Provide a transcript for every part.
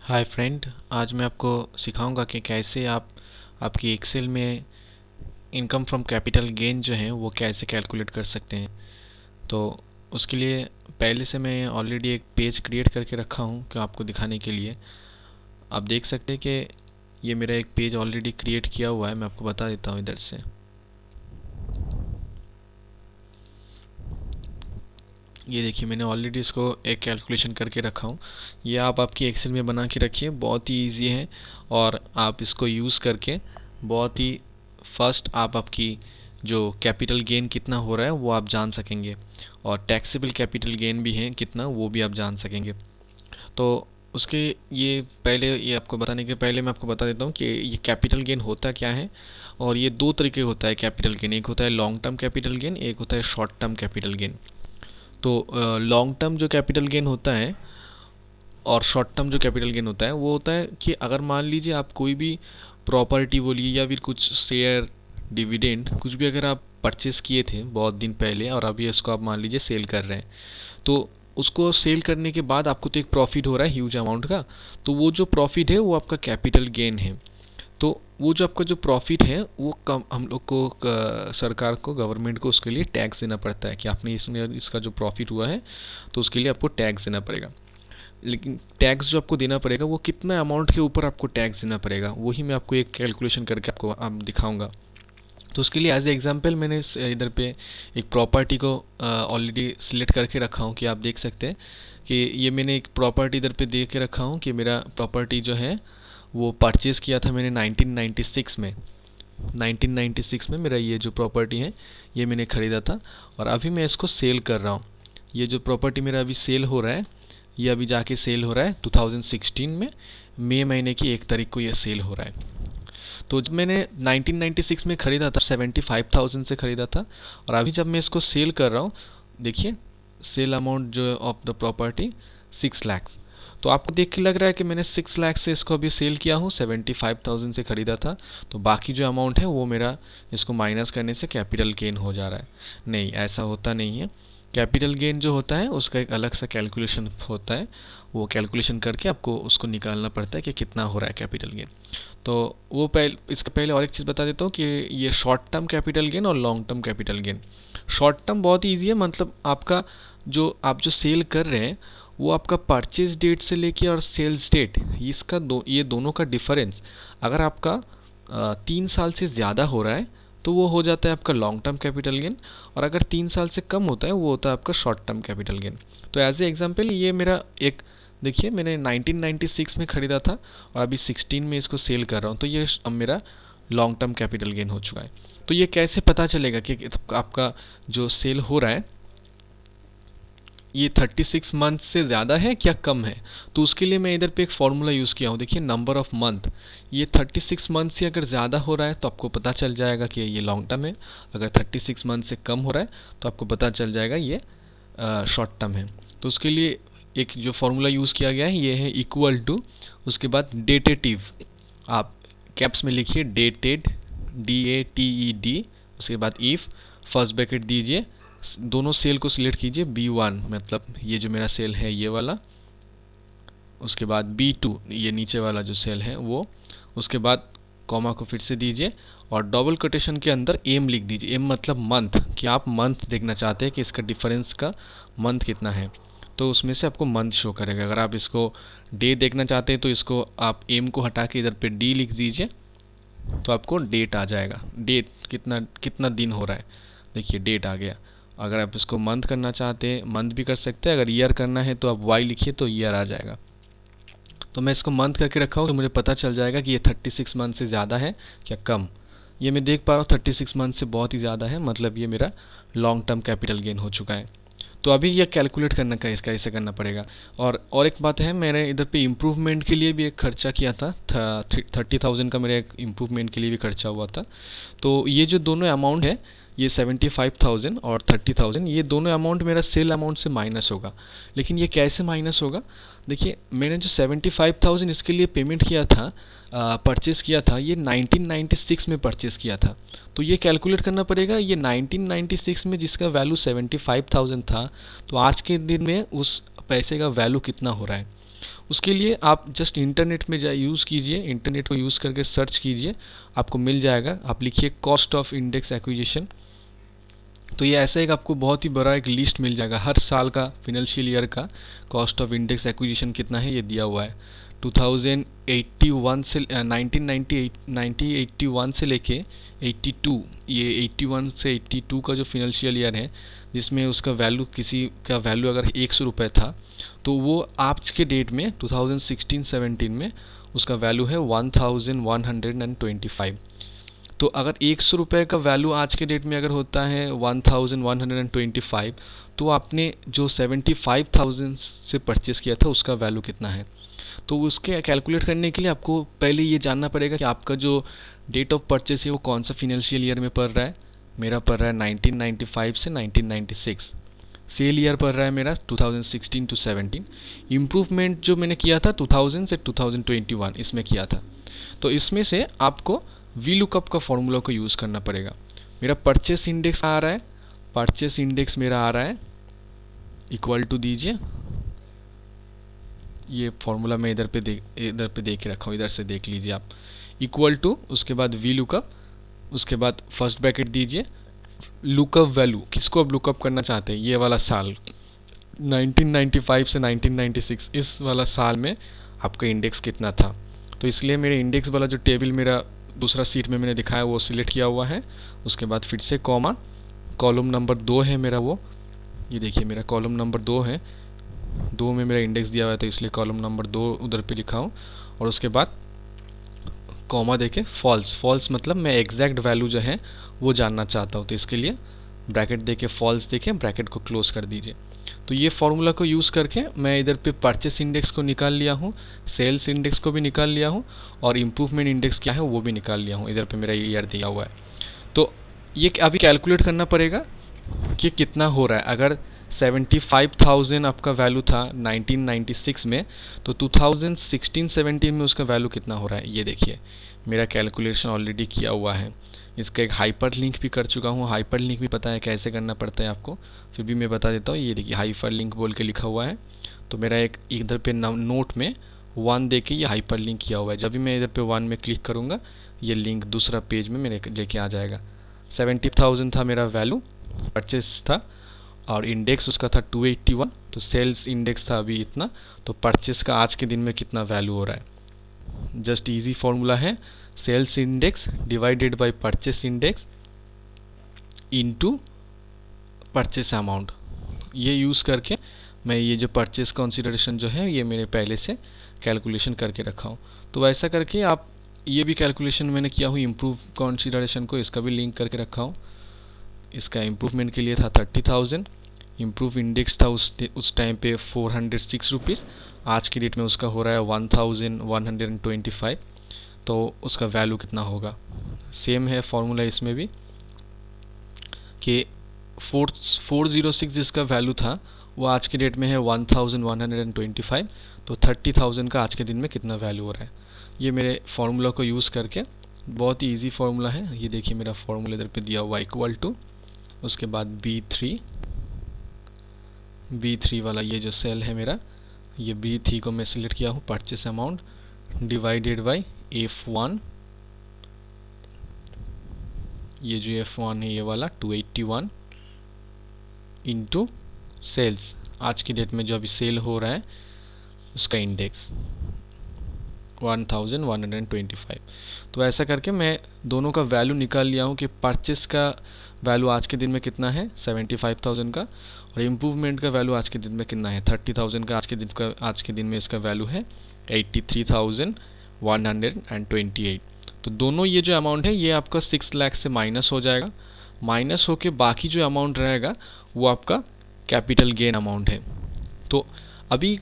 Hi friend, आज मैं आपको सिखाऊंगा कि कैसे आप आपकी एक्सेल में इनकम फ्रॉम कैपिटल गेन जो है वो कैसे कैलकुलेट कर सकते हैं। तो उसके लिए पहले से मैं ऑलरेडी एक पेज क्रिएट करके रखा हूँ कि आपको दिखाने के लिए। आप देख सकते हैं कि ये मेरा एक पेज ऑलरेडी क्रिएट किया हुआ है। मैं आपको बता देता हूँ इधर से। ये देखिए, मैंने ऑलरेडी इसको एक कैलकुलेशन करके रखा हूँ। ये आप आपकी एक्सेल में बना के रखिए, बहुत ही इजी है और आप इसको यूज़ करके बहुत ही फर्स्ट आप आपकी जो कैपिटल गेन कितना हो रहा है वो आप जान सकेंगे, और टैक्सेबल कैपिटल गेन भी है कितना वो भी आप जान सकेंगे। तो उसके ये पहले ये आपको बताने के पहले मैं आपको बता देता हूँ कि ये कैपिटल गेन होता क्या है। और ये दो तरीके होता है कैपिटल गेन, एक होता है लॉन्ग टर्म कैपिटल गेन, एक होता है शॉर्ट टर्म कैपिटल गेन। तो लॉन्ग टर्म जो कैपिटल गेन होता है और शॉर्ट टर्म जो कैपिटल गेन होता है वो होता है कि अगर मान लीजिए आप कोई भी प्रॉपर्टी बोलिए या फिर कुछ शेयर, डिविडेंड, कुछ भी अगर आप परचेस किए थे बहुत दिन पहले और अभी इसको आप मान लीजिए सेल कर रहे हैं, तो उसको सेल करने के बाद आपको तो एक प्रॉफिट हो रहा है ह्यूज अमाउंट का। तो वो जो प्रॉफिट है वो आपका कैपिटल गेन है। तो वो जो आपका जो प्रॉफिट है वो कम हम लोग को सरकार को, गवर्नमेंट को उसके लिए टैक्स देना पड़ता है कि आपने इसमें इसका जो प्रॉफिट हुआ है तो उसके लिए आपको टैक्स देना पड़ेगा। लेकिन टैक्स जो आपको देना पड़ेगा वो कितना अमाउंट के ऊपर आपको टैक्स देना पड़ेगा वही मैं आपको एक कैलकुलेशन करके आपको दिखाऊंगा। तो उसके लिए एज ए एग्जांपल मैंने इधर पे एक प्रॉपर्टी को ऑलरेडी सिलेक्ट करके रखा हूँ कि आप देख सकते हैं कि ये मैंने एक प्रॉपर्टी इधर पे दे के रखा हूँ कि मेरा प्रॉपर्टी जो है वो परचेज़ किया था मैंने 1996 में। 1996 में मेरा ये जो प्रॉपर्टी है ये मैंने ख़रीदा था और अभी मैं इसको सेल कर रहा हूँ। ये जो प्रॉपर्टी मेरा अभी सेल हो रहा है, ये अभी जाके सेल हो रहा है 2016 में, मई महीने की 1 तारीख को ये सेल हो रहा है। तो जब मैंने 1996 में ख़रीदा था 75,000 से ख़रीदा था और अभी जब मैं इसको सेल कर रहा हूँ, देखिए सेल अमाउंट जो ऑफ द प्रॉपर्टी 6 लाख। तो आपको देख के लग रहा है कि मैंने 6 लाख से इसको अभी सेल किया हूँ, 75,000 से ख़रीदा था, तो बाकी जो अमाउंट है वो मेरा इसको माइनस करने से कैपिटल गेन हो जा रहा है। नहीं, ऐसा होता नहीं है। कैपिटल गेन जो होता है उसका एक अलग सा कैलकुलेशन होता है, वो कैलकुलेशन करके आपको उसको निकालना पड़ता है कि कितना हो रहा है कैपिटल गेन। तो वो इसके पहले और एक चीज़ बता देता हूँ कि ये शॉर्ट टर्म कैपिटल गेन और long term capital gain. Short term बहुत ईजी है, मतलब आपका जो आप जो सेल कर रहे हैं वो आपका परचेज डेट से लेके और सेल्स डेट, इसका ये दोनों का डिफरेंस अगर आपका 3 साल से ज़्यादा हो रहा है तो वो हो जाता है आपका लॉन्ग टर्म कैपिटल गेन, और अगर 3 साल से कम होता है वो होता है आपका शॉर्ट टर्म कैपिटल गेन। तो एज ए एग्जांपल ये मेरा एक, देखिए मैंने 1996 में ख़रीदा था और अभी 16 में इसको सेल कर रहा हूँ, तो ये अब मेरा लॉन्ग टर्म कैपिटल गेन हो चुका है। तो ये कैसे पता चलेगा कि आपका जो सेल हो रहा है ये 36 मंथ से ज़्यादा है क्या कम है। तो उसके लिए मैं इधर पे एक फॉर्मूला यूज़ किया हूँ, देखिए नंबर ऑफ़ मंथ। ये 36 मंथ से अगर ज़्यादा हो रहा है तो आपको पता चल जाएगा कि ये लॉन्ग टर्म है, अगर 36 मंथ से कम हो रहा है तो आपको पता चल जाएगा ये शॉर्ट टर्म है। तो उसके लिए एक जो फॉर्मूला यूज़ किया गया है ये है इक्वल टू, उसके बाद डेटेटिव, आप कैप्स में लिखिए डेटेड, DATED, उसके बाद इफ़, फर्स्ट ब्रैकेट दीजिए, दोनों सेल को सिलेक्ट कीजिए, B1 मतलब ये जो मेरा सेल है ये वाला, उसके बाद B2 ये नीचे वाला जो सेल है वो, उसके बाद कॉमा को फिर से दीजिए और डबल कोटेशन के अंदर एम लिख दीजिए। एम मतलब मंथ, कि आप मंथ देखना चाहते हैं कि इसका डिफरेंस का मंथ कितना है, तो उसमें से आपको मंथ शो करेगा। अगर आप इसको डे देखना चाहते हैं तो इसको आप एम को हटा के इधर पे डी लिख दीजिए तो आपको डेट आ जाएगा, डेट कितना कितना दिन हो रहा है, देखिए डेट आ गया। अगर आप इसको मंथ करना चाहते हैं मंथ भी कर सकते हैं, अगर ईयर करना है तो आप वाई लिखिए तो ईयर आ जाएगा। तो मैं इसको मंथ करके रखा हूँ तो मुझे पता चल जाएगा कि ये 36 मंथ से ज़्यादा है क्या कम। ये मैं देख पा रहा हूँ 36 मंथ से बहुत ही ज़्यादा है, मतलब ये मेरा लॉन्ग टर्म कैपिटल गेन हो चुका है। तो अभी ये कैलकुलेट करना का इसका ऐसे करना पड़ेगा। और एक बात है, मैंने इधर पे इम्प्रूवमेंट के लिए भी एक खर्चा किया था, 30,000 का मेरे एक इम्प्रूवमेंट के लिए भी खर्चा हुआ था। तो ये जो दोनों अमाउंट है, ये 75,000 और 30,000, ये दोनों अमाउंट मेरा सेल अमाउंट से माइनस होगा। लेकिन ये कैसे माइनस होगा, देखिए मैंने जो 75,000 इसके लिए पेमेंट किया था, परचेज़ किया था, ये 1996 में परचेज़ किया था। तो ये कैलकुलेट करना पड़ेगा, ये 1996 में जिसका वैल्यू 75,000 था, तो आज के दिन में उस पैसे का वैल्यू कितना हो रहा है। उसके लिए आप जस्ट इंटरनेट में यूज़ कीजिए, इंटरनेट को यूज़ करके सर्च कीजिए, आपको मिल जाएगा। आप लिखिए कॉस्ट ऑफ इंडेक्स एक्विजिशन, तो ये ऐसा एक आपको बहुत ही बड़ा एक लिस्ट मिल जाएगा। हर साल का फाइनेंशियल ईयर का कॉस्ट ऑफ इंडेक्स एक्विजिशन कितना है ये दिया हुआ है। 2081 से 1981 से लेके 82, ये 81 से 82 का जो फाइनेंशियल ईयर है, जिसमें उसका वैल्यू, किसी का वैल्यू अगर 100 रुपये था, तो वो आज के डेट में 2016-17 में उसका वैल्यू है 1125। तो अगर 100 रुपये का वैल्यू आज के डेट में अगर होता है 1125, तो आपने जो 75,000 से परचेस किया था उसका वैल्यू कितना है। तो उसके कैलकुलेट करने के लिए आपको पहले ये जानना पड़ेगा कि आपका जो डेट ऑफ परचेस है वो कौन सा फिनेंशियल ईयर में पड़ रहा है। मेरा पड़ रहा है 1995 से 1996। सेल ईयर पड़ रहा है मेरा 2016 to 17। इम्प्रूवमेंट जो मैंने किया था 2000 से 2021 इसमें किया था। तो इसमें से आपको वी लुकअप का फॉर्मूला को यूज़ करना पड़ेगा। मेरा परचेस इंडेक्स आ रहा है, परचेस इंडेक्स मेरा आ रहा है इक्वल टू दीजिए, ये फॉर्मूला मैं इधर पे दे के रखा हूँ, इधर से देख लीजिए आप। इक्वल टू, उसके बाद वी लुकअप, उसके बाद फर्स्ट ब्रैकेट दीजिए, लुकअप वैल्यू, किसको अब लुकअप करना चाहते हैं, ये वाला साल 1995 से 1996, इस वाला साल में आपका इंडेक्स कितना था। तो इसलिए मेरे इंडेक्स वाला जो टेबल मेरा दूसरा सीट में मैंने दिखाया वो सिलेक्ट किया हुआ है। उसके बाद फिर से कॉमा, कॉलम नंबर 2 है मेरा, वो ये देखिए मेरा कॉलम नंबर 2 है, 2 में मेरा इंडेक्स दिया हुआ है, तो इसलिए कॉलम नंबर 2 उधर पे लिखा हूँ। और उसके बाद कॉमा देके फॉल्स, फॉल्स मतलब मैं एग्जैक्ट वैल्यू जो है वो जानना चाहता हूँ, तो इसके लिए ब्रैकेट देके फॉल्स देके ब्रैकेट को क्लोज कर दीजिए। तो ये फार्मूला को यूज़ करके मैं इधर पे परचेस इंडेक्स को निकाल लिया हूँ, सेल्स इंडेक्स को भी निकाल लिया हूँ, और इम्प्रूवमेंट इंडेक्स क्या है वो भी निकाल लिया हूँ। इधर पे मेरा ये ईयर दिया हुआ है। तो ये अभी कैलकुलेट करना पड़ेगा कि कितना हो रहा है। अगर 75,000 आपका वैल्यू था 1996 में, तो 2016-17 में उसका वैल्यू कितना हो रहा है ये देखिए। मेरा कैलकुलेशन ऑलरेडी किया हुआ है, इसका एक हाइपर लिंक भी कर चुका हूँ। हाइपर लिंक भी पता है कैसे करना पड़ता है आपको, फिर भी मैं बता देता हूँ। ये देखिए हाइपर लिंक बोल के लिखा हुआ है, तो मेरा एक इधर पे नोट में 1 दे के ये हाइपर लिंक किया हुआ है। जब भी मैं इधर पे 1 में क्लिक करूँगा ये लिंक दूसरा पेज में मेरे लेके आ जाएगा। 70,000 था मेरा वैल्यू, परचेस था, और इंडेक्स उसका था 281, तो सेल्स इंडेक्स था अभी इतना, तो परचेस का आज के दिन में कितना वैल्यू हो रहा है। जस्ट इजी फॉर्मूला है, sales index divided by purchase index into purchase amount. ये यूज़ करके मैं ये जो परचेस कंसीडरेशन जो है ये मेरे पहले से कैलकुलेशन करके रखा हूँ। तो वैसा करके आप ये भी कैलकुलेशन मैंने किया हूँ इम्प्रूव कंसीडरेशन को, इसका भी लिंक करके रखा हूँ। इसका इम्प्रूवमेंट के लिए था 30,000, इम्प्रूव इंडेक्स था उस टाइम पे 406 रुपीज़, आज की डेट में उसका हो रहा है 1125। तो उसका वैल्यू कितना होगा, सेम है फॉर्मूला इसमें भी कि 406 जिसका वैल्यू था वो आज की डेट में है 1125, तो 30,000 का आज के दिन में कितना वैल्यू हो रहा है। ये मेरे फार्मूला को यूज़ करके, बहुत ही इजी फार्मूला है। ये देखिए मेरा फार्मूला इधर पे दिया हुआ इक्वल टू, उसके बाद B3 वाला ये जो सेल है मेरा, ये B3 को मैं सिलेक्ट किया हूँ, purchase amount divided by F1, ये जो F1 है ये वाला 281 इंटू सेल्स, आज की डेट में जो अभी सेल हो रहा है उसका इंडेक्स 1125। तो ऐसा करके मैं दोनों का वैल्यू निकाल लिया हूँ कि परचेस का वैल्यू आज के दिन में कितना है 75,000 का, और इम्प्रूवमेंट का वैल्यू आज के दिन में कितना है 30,000 का। आज के दिन में इसका वैल्यू है 83,128। तो दोनों ये जो अमाउंट है ये आपका 6 लाख से माइनस हो जाएगा, माइनस होके बाकी जो अमाउंट रहेगा वो आपका कैपिटल गेन अमाउंट है। तो अभी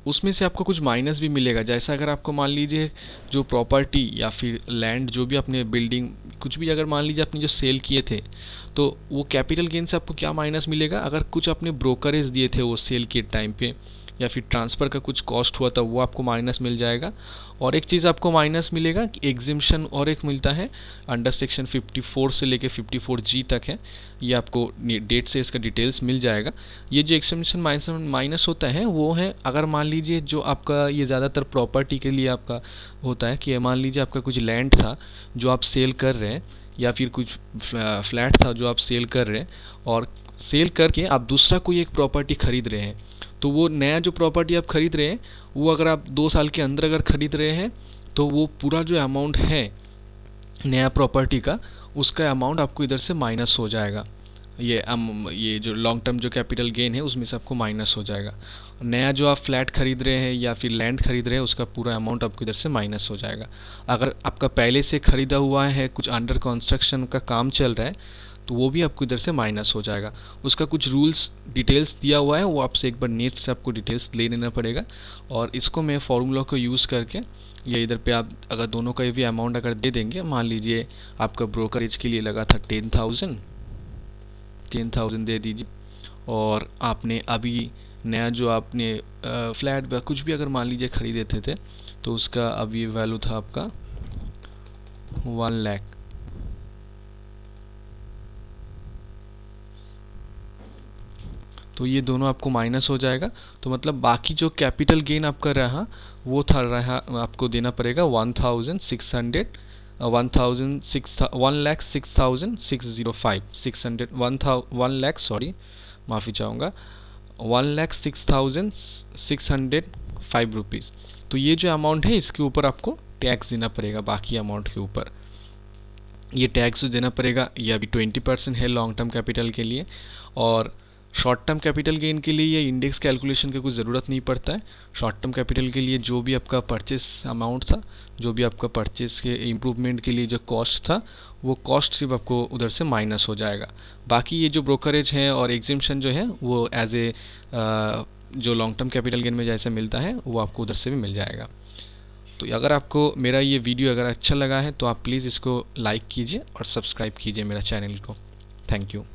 उसमें से आपको कुछ माइनस भी मिलेगा, जैसा अगर आपको मान लीजिए जो प्रॉपर्टी या फिर लैंड, जो भी अपने बिल्डिंग कुछ भी अगर मान लीजिए आपने जो सेल किए थे, तो वो कैपिटल गेन से आपको क्या माइनस मिलेगा। अगर कुछ अपने ब्रोकरेज दिए थे वो सेल के टाइम पे, या फिर ट्रांसफ़र का कुछ कॉस्ट हुआ था वो आपको माइनस मिल जाएगा। और एक चीज़ आपको माइनस मिलेगा कि एग्जिम्पशन और एक मिलता है अंडर सेक्शन 54 से लेके 54G तक है, ये आपको डेट से इसका डिटेल्स मिल जाएगा। ये जो एग्जिम्पशन माइनस होता है वो है अगर मान लीजिए जो आपका ये ज़्यादातर प्रॉपर्टी के लिए आपका होता है कि मान लीजिए आपका कुछ लैंड था जो आप सेल कर रहे हैं, या फिर कुछ फ्लैट था जो आप सेल कर रहे हैं, और सेल करके आप दूसरा कोई एक प्रॉपर्टी ख़रीद रहे हैं, तो वो नया जो प्रॉपर्टी आप ख़रीद रहे हैं वो अगर आप 2 साल के अंदर अगर ख़रीद रहे हैं तो वो पूरा जो अमाउंट है नया प्रॉपर्टी का, उसका अमाउंट आपको इधर से माइनस हो जाएगा। ये जो लॉन्ग टर्म जो कैपिटल गेन है उसमें से आपको माइनस हो जाएगा। नया जो आप फ्लैट खरीद रहे हैं या फिर लैंड खरीद रहे हैं उसका पूरा अमाउंट आपको इधर से माइनस हो जाएगा। अगर आपका पहले से ख़रीदा हुआ है, कुछ अंडर कंस्ट्रक्शन का काम चल रहा है, तो वो भी आपको इधर से माइनस हो जाएगा। उसका कुछ रूल्स डिटेल्स दिया हुआ है, वो आपसे एक बार नेट से आपको डिटेल्स ले लेना पड़ेगा। और इसको मैं फार्मूला को यूज़ करके ये इधर पे आप अगर दोनों का भी अमाउंट अगर दे देंगे, मान लीजिए आपका ब्रोकरेज के लिए लगा था 10,000 दे दीजिए, और आपने अभी नया जो आपने फ्लैट या कुछ भी अगर मान लीजिए ख़रीदे थे तो उसका अभी वैल्यू था आपका 1 लाख। तो ये दोनों आपको माइनस हो जाएगा। तो मतलब बाकी जो कैपिटल गेन आपका रहा वो आपको देना पड़ेगा 1,600 1,06,605 1 लाख सॉरी माफ़ी चाहूँगा 1,06,605 रुपीज़। तो ये जो अमाउंट है इसके ऊपर आपको टैक्स देना पड़ेगा बाकी अमाउंट के ऊपर। ये टैक्स जो देना पड़ेगा ये अभी 20% है लॉन्ग टर्म कैपिटल के लिए, और शॉर्ट टर्म कैपिटल गेन के लिए ये इंडेक्स कैलकुलेशन की कुछ ज़रूरत नहीं पड़ता है। शॉर्ट टर्म कैपिटल के लिए जो भी आपका परचेस अमाउंट था, जो भी आपका परचेस के इम्प्रूवमेंट के लिए जो कॉस्ट था, वो कॉस्ट सिर्फ आपको उधर से माइनस हो जाएगा। बाकी ये जो ब्रोकरेज है और एग्जिम्पशन जो है वो एज ए जो लॉन्ग टर्म कैपिटल गेन में जैसे मिलता है वो आपको उधर से भी मिल जाएगा। तो अगर आपको मेरा ये वीडियो अगर अच्छा लगा है तो आप प्लीज़ इसको लाइक कीजिए और सब्सक्राइब कीजिए मेरा चैनल को। Thank you.